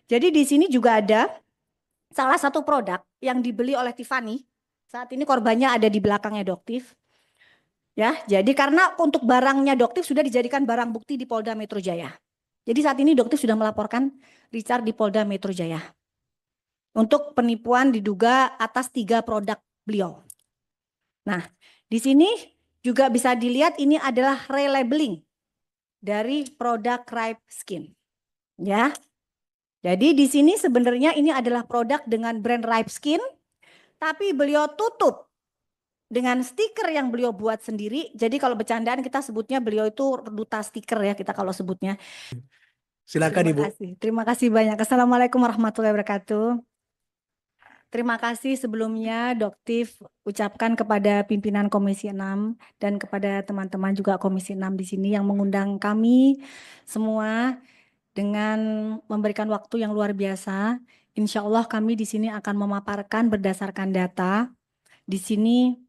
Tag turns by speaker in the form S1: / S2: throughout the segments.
S1: Jadi di sini juga ada salah satu produk yang dibeli oleh Tiffany. Saat ini korbannya ada di belakangnya Doktif. Ya, jadi karena untuk barangnya Doktif sudah dijadikan barang bukti di Polda Metro Jaya. Jadi saat ini Doktif sudah melaporkan Richard di Polda Metro Jaya untuk penipuan diduga atas 3 produk beliau. Nah, di sini juga bisa dilihat ini adalah relabeling dari produk Ripe Skin. Ya. Jadi di sini sebenarnya ini adalah produk dengan brand Ripe Skin, tapi beliau tutup dengan stiker yang beliau buat sendiri. Jadi kalau bercandaan kita sebutnya beliau itu duta stiker ya kita kalau sebutnya.
S2: Silakan
S1: Terima
S2: Ibu.
S1: kasih. Terima kasih banyak. Assalamualaikum warahmatullahi wabarakatuh. Terima kasih sebelumnya Doktif ucapkan kepada pimpinan Komisi 6 dan kepada teman-teman juga Komisi 6 di sini yang mengundang kami semua dengan memberikan waktu yang luar biasa. Insya Allah kami di sini akan memaparkan berdasarkan data. Di sini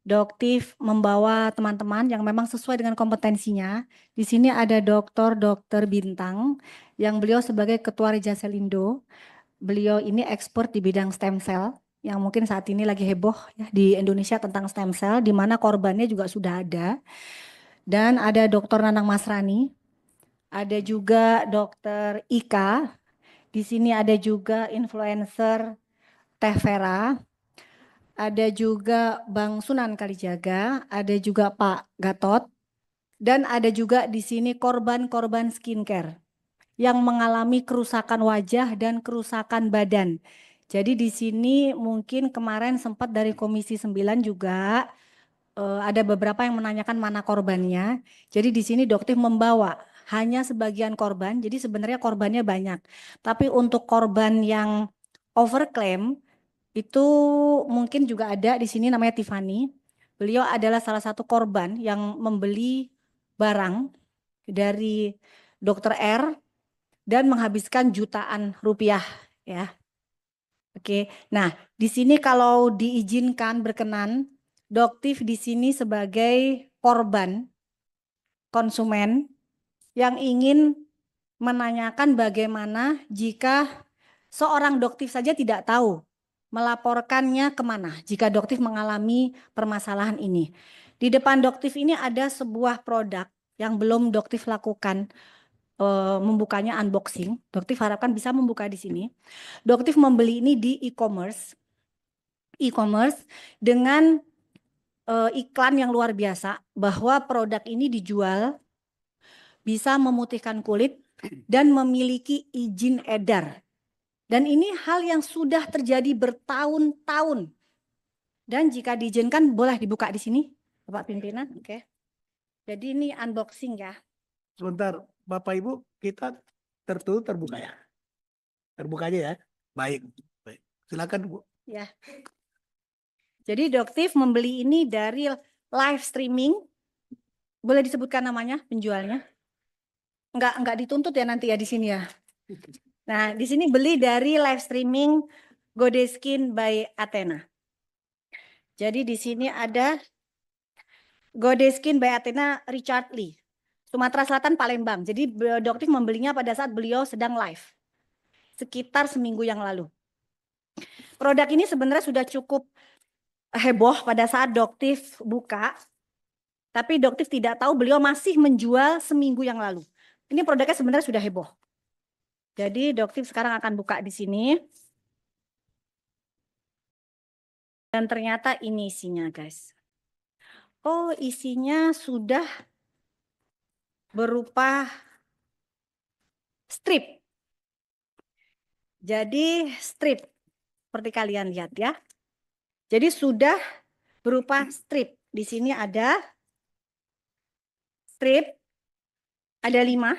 S1: Doktif membawa teman-teman yang memang sesuai dengan kompetensinya. Di sini ada Dr. Bintang yang beliau sebagai Ketua Rejaselindo. Beliau ini expert di bidang stem cell yang mungkin saat ini lagi heboh ya di Indonesia tentang stem cell, di mana korbannya juga sudah ada. Dan ada Dr. Nanang Masrani, ada juga Dr. Ika, di sini ada juga influencer Teh Vera, ada juga Bang Sunan Kalijaga, ada juga Pak Gatot, dan ada juga di sini korban-korban skincare yang mengalami kerusakan wajah dan kerusakan badan. Jadi di sini mungkin kemarin sempat dari Komisi 9 juga ada beberapa yang menanyakan mana korbannya. Jadi di sini Doktif membawa hanya sebagian korban. Jadi sebenarnya korbannya banyak. Tapi untuk korban yang overclaim itu mungkin juga ada di sini namanya Tiffany. Beliau adalah salah satu korban yang membeli barang dari Dokter R dan menghabiskan jutaan rupiah ya. Oke. Nah, di sini kalau diizinkan berkenan, Doktif di sini sebagai korban konsumen yang ingin menanyakan bagaimana jika seorang Doktif saja tidak tahu melaporkannya kemana jika Doktif mengalami permasalahan ini. Di depan Doktif ini ada sebuah produk yang belum Doktif lakukan membukanya unboxing. Doktif harapkan bisa membuka di sini. Doktif membeli ini di e-commerce dengan iklan yang luar biasa bahwa produk ini dijual bisa memutihkan kulit dan memiliki izin edar. Dan ini hal yang sudah terjadi bertahun-tahun. Dan jika diizinkan boleh dibuka di sini, Bapak Pimpinan. Oke. Jadi ini unboxing ya.
S2: Sebentar, Bapak Ibu, kita tertutup terbuka ya. Terbuka aja ya. Baik. Baik. Silakan Bu.
S1: Ya. Jadi Doktif membeli ini dari live streaming. Boleh disebutkan namanya penjualnya? Enggak dituntut ya nanti ya di sini ya. Nah, di sini beli dari live streaming Godeskin by Athena. Jadi di sini ada Godeskin by Athena Richard Lee. Sumatera Selatan, Palembang. Jadi Doktif membelinya pada saat beliau sedang live. Sekitar seminggu yang lalu. Produk ini sebenarnya sudah cukup heboh pada saat Doktif buka. Tapi Doktif tidak tahu beliau masih menjual seminggu yang lalu. Ini produknya sebenarnya sudah heboh. Jadi Doktif sekarang akan buka di sini. Dan ternyata ini isinya guys. Oh isinya sudah berupa strip. Jadi strip seperti kalian lihat ya. Jadi sudah berupa strip. Di sini ada strip. Ada 5.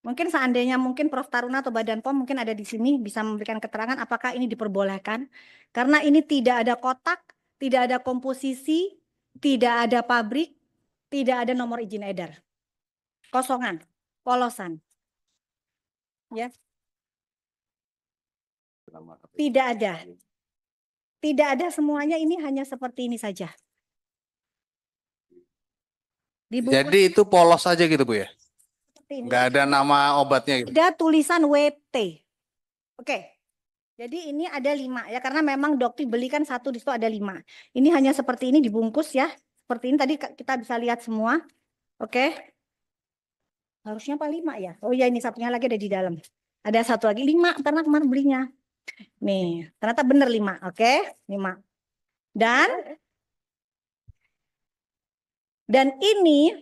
S1: Mungkin seandainya mungkin Prof. Taruna atau Badan POM mungkin ada di sini bisa memberikan keterangan apakah ini diperbolehkan. Karena ini tidak ada kotak, tidak ada komposisi, tidak ada pabrik, tidak ada nomor izin edar. Kosongan, polosan. Ya. Tidak ada. Tidak ada semuanya, ini hanya seperti ini saja.
S2: Jadi itu polos saja gitu Bu ya?
S1: seperti ini.
S3: Nggak ada nama obatnya gitu.
S1: Ada tulisan WT. Oke. Jadi ini ada 5 ya, karena memang dokter belikan 1 di situ ada 5. Ini hanya seperti ini dibungkus ya. Seperti ini tadi kita bisa lihat semua. Oke. Harusnya apa 5 ya? Oh ya, ini satunya lagi ada di dalam. Ada 1 lagi 5 karena kemarin belinya. Nih, ternyata bener 5. Oke, 5. Dan ini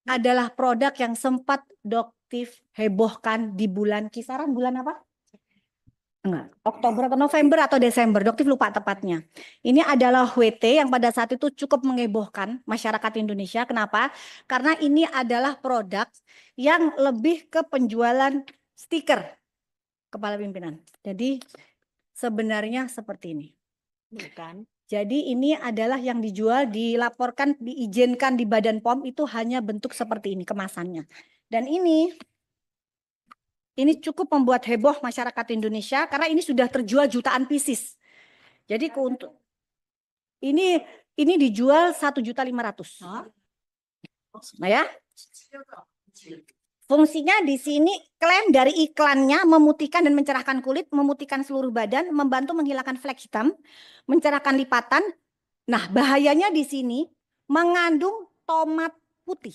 S1: adalah produk yang sempat dokter hebohkan di kisaran bulan apa? Enggak, Oktober atau November atau Desember, dokter lupa tepatnya. Ini adalah WT yang pada saat itu cukup mengebohkan masyarakat Indonesia. Kenapa? Karena ini adalah produk yang lebih ke penjualan stiker kepala pimpinan. Jadi sebenarnya seperti ini. Bukan. Jadi ini adalah yang dijual, dilaporkan, diizinkan di Badan POM itu hanya bentuk seperti ini kemasannya. Dan ini cukup membuat heboh masyarakat Indonesia karena ini sudah terjual jutaan pieces. Jadi untuk ini dijual 1.500.000. Nah ya. Fungsinya di sini klaim dari iklannya memutihkan dan mencerahkan kulit, memutihkan seluruh badan, membantu menghilangkan flek hitam, mencerahkan lipatan. Nah, bahayanya di sini mengandung tomat putih.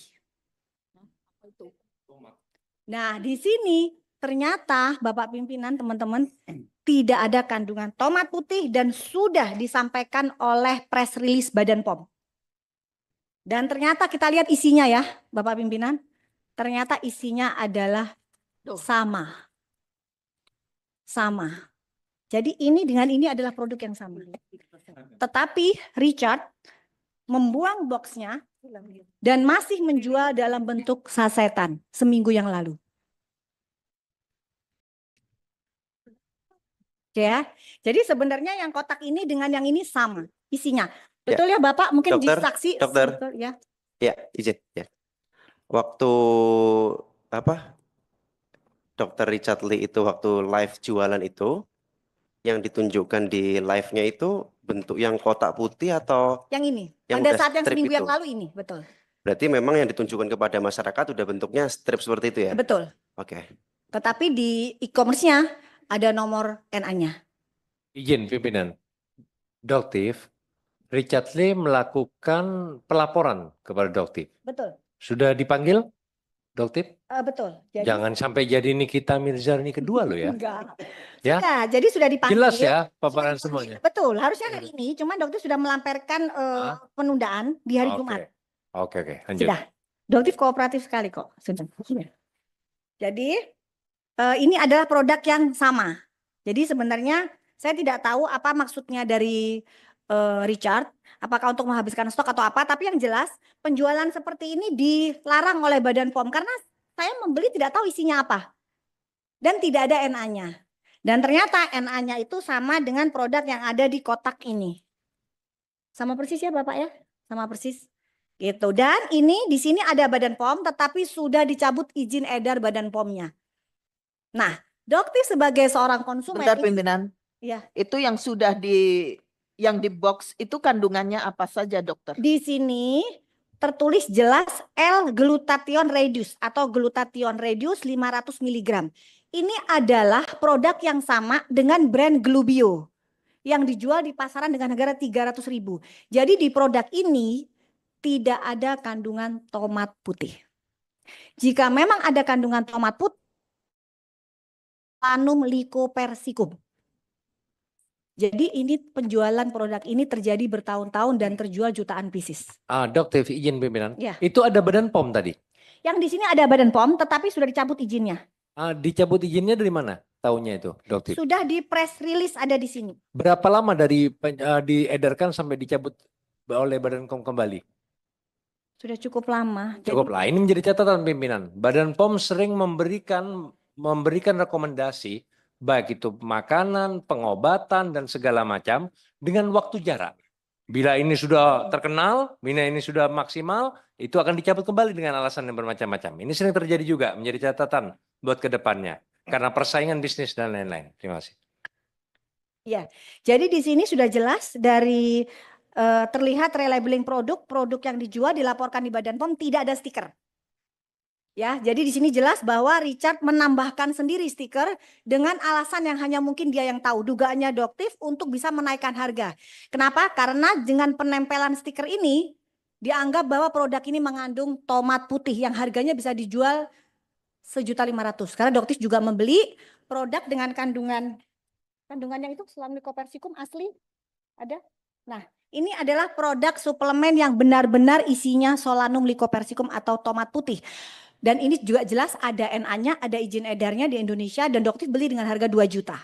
S1: Nah, di sini ternyata Bapak pimpinan, teman-teman, tidak ada kandungan tomat putih dan sudah disampaikan oleh press release Badan POM. Dan ternyata kita lihat isinya ya, Bapak pimpinan. Ternyata isinya adalah sama. Jadi ini dengan ini adalah produk yang sama. Tetapi Richard membuang boxnya dan masih menjual dalam bentuk sasetan seminggu yang lalu. Ya, jadi sebenarnya yang kotak ini dengan yang ini sama isinya. Betul ya, Bapak? Mungkin
S4: Dokter,
S1: disaksi.
S4: dokter.
S1: Betul, ya.
S4: Ya, izin ya. Waktu Dokter Richard Lee itu waktu live jualan itu, yang ditunjukkan di live-nya itu bentuk yang kotak putih atau
S1: Yang ini.
S4: yang
S1: Pada
S4: udah
S1: saat yang
S4: strip
S1: seminggu yang
S4: itu?
S1: lalu ini, betul.
S4: Berarti memang yang ditunjukkan kepada masyarakat udah bentuknya strip seperti itu ya?
S1: Betul.
S4: Oke.
S1: Tetapi di e-commerce-nya ada nomor NA-nya.
S5: Izin pimpinan. Doktif, Richard Lee melakukan pelaporan kepada Doktif.
S1: Betul.
S5: Sudah dipanggil, Doktif?
S1: Betul. Jadi,
S5: Jangan sampai jadi Nikita Mirzani kedua loh ya.
S1: enggak.
S5: Ya?
S1: Sudah, jadi sudah dipanggil.
S5: Jelas ya paparan semuanya.
S1: Betul, harusnya hari ini, cuman dokter sudah melamparkan penundaan di hari
S5: Oke.
S1: Jumat.
S5: Oke, lanjut.
S1: Sudah. Dokter kooperatif sekali kok. Sudah. Jadi ini adalah produk yang sama. Jadi sebenarnya saya tidak tahu apa maksudnya dari Richard, apakah untuk menghabiskan stok atau apa, tapi yang jelas penjualan seperti ini dilarang oleh Badan POM karena saya membeli tidak tahu isinya apa. Dan tidak ada NA-nya. Dan ternyata NA-nya itu sama dengan produk yang ada di kotak ini. Sama persis ya Bapak ya? Sama persis. Gitu. Dan ini di sini ada Badan POM tetapi sudah dicabut izin edar Badan POM-nya. Nah, dokter sebagai seorang konsumen.
S6: Bentar pimpinan.
S1: Ya.
S6: Itu yang sudah yang di box itu kandungannya apa saja dokter?
S1: Di sini tertulis jelas L-glutathione reduce atau glutathione reduce 500 mg. Ini adalah produk yang sama dengan brand Glubio yang dijual di pasaran dengan harga 300.000. Jadi di produk ini tidak ada kandungan tomat putih. Jika memang ada kandungan tomat putih, Planum lycopersicum. Jadi ini penjualan produk ini terjadi bertahun-tahun dan terjual jutaan pieces.
S5: Dokter izin pimpinan.
S1: Ya.
S5: Itu ada Badan POM tadi.
S1: Yang di sini ada Badan POM tetapi sudah dicabut izinnya.
S5: Dicabut izinnya dari mana? Tahunnya itu, dokter.
S1: Sudah di press release ada di sini.
S5: Berapa lama dari diedarkan sampai dicabut oleh Badan POM kembali?
S1: Sudah cukup lama.
S5: Cukup lah. Ini menjadi catatan pimpinan. Badan POM sering memberikan rekomendasi baik itu makanan, pengobatan dan segala macam dengan waktu jarak. Bila ini sudah terkenal, bila ini sudah maksimal, itu akan dicabut kembali dengan alasan yang bermacam-macam. Ini sering terjadi juga, menjadi catatan buat ke depannya karena persaingan bisnis dan lain-lain. Terima kasih.
S1: Ya, jadi di sini sudah jelas dari terlihat relabeling produk yang dijual dilaporkan di Badan POM tidak ada stiker. Ya, jadi di sini jelas bahwa Richard menambahkan sendiri stiker dengan alasan yang hanya mungkin dia yang tahu. Dugaannya Doktif untuk bisa menaikkan harga. Kenapa? Karena dengan penempelan stiker ini dianggap bahwa produk ini mengandung tomat putih yang harganya bisa dijual 1.500.000. Karena Doktif juga membeli produk dengan kandungannya itu Solanum lycopersicum asli ada. Nah, ini adalah produk suplemen yang benar-benar isinya Solanum lycopersicum atau tomat putih. Dan ini juga jelas ada NA-nya, ada izin edarnya di Indonesia dan Doktif beli dengan harga 2 juta.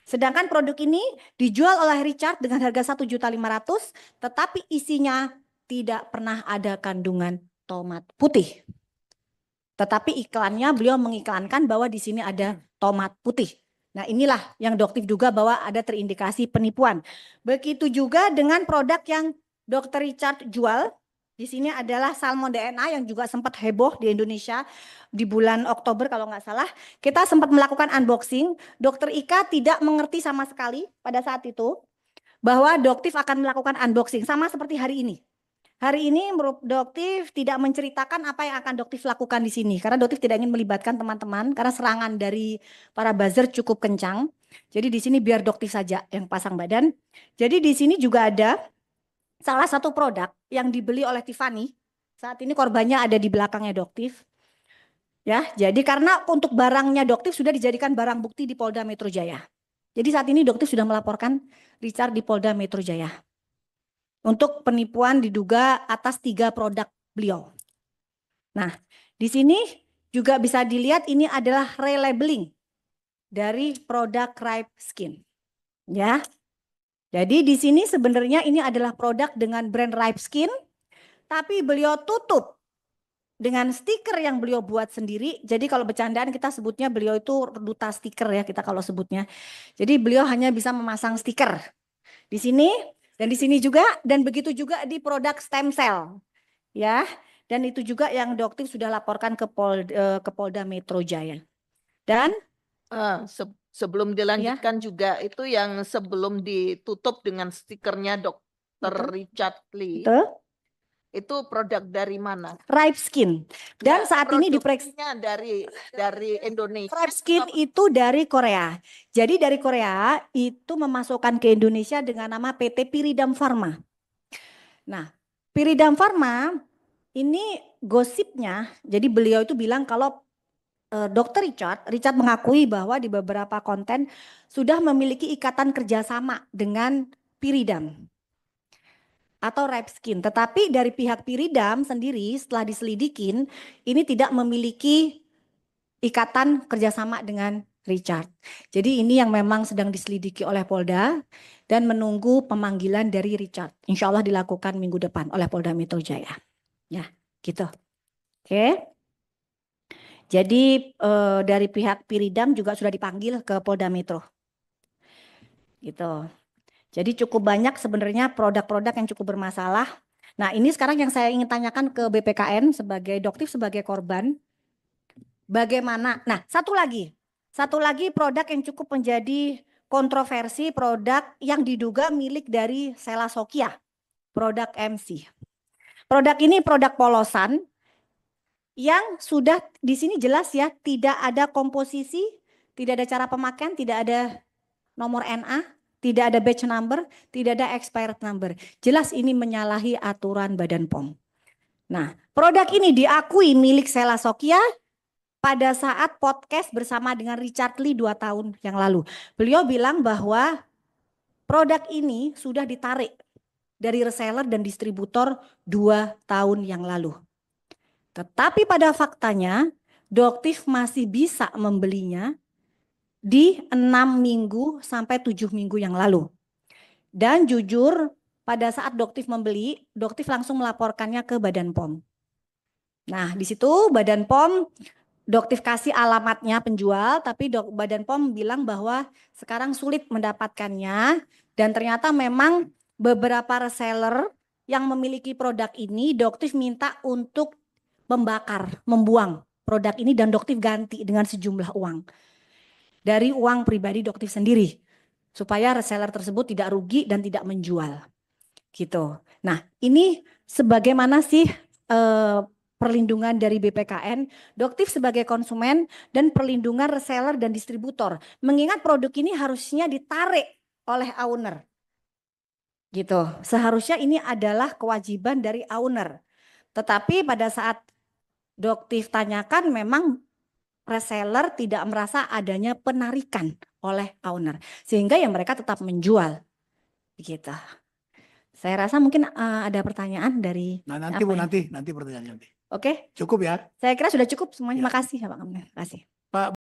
S1: Sedangkan produk ini dijual oleh Richard dengan harga 1.500.000, tetapi isinya tidak pernah ada kandungan tomat putih. Tetapi iklannya beliau mengiklankan bahwa di sini ada tomat putih. Nah, inilah yang Doktif duga bahwa ada terindikasi penipuan. Begitu juga dengan produk yang Dr. Richard jual. Di sini adalah salmon DNA yang juga sempat heboh di Indonesia di bulan Oktober kalau nggak salah. Kita sempat melakukan unboxing. Dr. Ika tidak mengerti sama sekali pada saat itu bahwa Doktif akan melakukan unboxing sama seperti hari ini. Hari ini Doktif tidak menceritakan apa yang akan Doktif lakukan di sini karena Doktif tidak ingin melibatkan teman-teman karena serangan dari para buzzer cukup kencang. Jadi di sini biar Doktif saja yang pasang badan. Jadi di sini juga ada salah satu produk yang dibeli oleh Tiffany. Saat ini korbannya ada di belakangnya Doktif. Ya, jadi karena untuk barangnya Doktif sudah dijadikan barang bukti di Polda Metro Jaya. Jadi saat ini Doktif sudah melaporkan Richard di Polda Metro Jaya untuk penipuan diduga atas 3 produk beliau. Nah, di sini juga bisa dilihat ini adalah relabeling dari produk Ripe Skin. Ya. Jadi di sini sebenarnya ini adalah produk dengan brand Ripe Skin, tapi beliau tutup dengan stiker yang beliau buat sendiri. Jadi kalau bercandaan kita sebutnya beliau itu duta stiker ya kita kalau sebutnya. Jadi beliau hanya bisa memasang stiker di sini dan di sini juga dan begitu juga di produk stem cell. Ya, dan itu juga yang Doktif sudah laporkan ke Polda Metro Jaya. Dan
S6: sebelum dilanjutkan juga itu yang sebelum ditutup dengan stikernya Dr.
S1: Betul.
S6: Richard Lee.
S1: Betul.
S6: Itu produk dari mana?
S1: Ripe Skin. Dan
S6: Ya,
S1: saat ini
S6: produksinya dari Indonesia.
S1: Ripe Skin itu dari Korea. Jadi dari Korea itu memasukkan ke Indonesia dengan nama PT Piridam Pharma. Nah, Piridam Pharma ini gosipnya, jadi beliau itu bilang kalau Dr. Richard mengakui bahwa di beberapa konten sudah memiliki ikatan kerjasama dengan Piridam atau Ripe Skin. Tetapi dari pihak Piridam sendiri setelah diselidikin ini tidak memiliki ikatan kerjasama dengan Richard. Jadi ini yang memang sedang diselidiki oleh Polda dan menunggu pemanggilan dari Richard. Insya Allah dilakukan minggu depan oleh Polda Metro Jaya. Ya, gitu. Oke. Jadi dari pihak Piridam juga sudah dipanggil ke Polda Metro. Gitu. Jadi cukup banyak sebenarnya produk-produk yang cukup bermasalah. Nah, ini sekarang yang saya ingin tanyakan ke BPKN sebagai Doktif sebagai korban. Bagaimana? Nah, satu lagi produk yang cukup menjadi kontroversi, produk yang diduga milik dari Sela Sokia, produk MC. Produk ini produk polosan yang sudah di sini jelas ya, tidak ada komposisi, tidak ada cara pemakaian, tidak ada nomor NA, tidak ada batch number, tidak ada expired number. Jelas ini menyalahi aturan Badan POM. Nah, produk ini diakui milik Sela Sokia pada saat podcast bersama dengan Richard Lee 2 tahun yang lalu. Beliau bilang bahwa produk ini sudah ditarik dari reseller dan distributor 2 tahun yang lalu. Tetapi pada faktanya Doktif masih bisa membelinya di 6 minggu sampai 7 minggu yang lalu. Dan jujur pada saat Doktif membeli, Doktif langsung melaporkannya ke Badan POM. Nah di situ Badan POM Doktif kasih alamatnya penjual, tapi Badan POM bilang bahwa sekarang sulit mendapatkannya dan ternyata memang beberapa reseller yang memiliki produk ini Doktif minta untuk membuang produk ini dan Doktif ganti dengan sejumlah uang. Dari uang pribadi Doktif sendiri supaya reseller tersebut tidak rugi dan tidak menjual gitu. Nah ini sebagaimana sih perlindungan dari BPKN, Doktif sebagai konsumen, dan perlindungan reseller dan distributor. Mengingat produk ini harusnya ditarik oleh owner. Gitu. Seharusnya ini adalah kewajiban dari owner. Tetapi pada saat Doktif tanyakan memang reseller tidak merasa adanya penarikan oleh owner. Sehingga ya mereka tetap menjual. Begitu. Saya rasa mungkin ada pertanyaan dari
S2: Nah, nanti
S1: apa
S2: Bu,
S1: ya?
S2: nanti pertanyaannya nanti.
S1: Oke,
S2: Cukup ya.
S1: saya kira sudah cukup semuanya.
S2: Ya.
S1: Makasih ya Pak. Terima kasih.
S2: Pak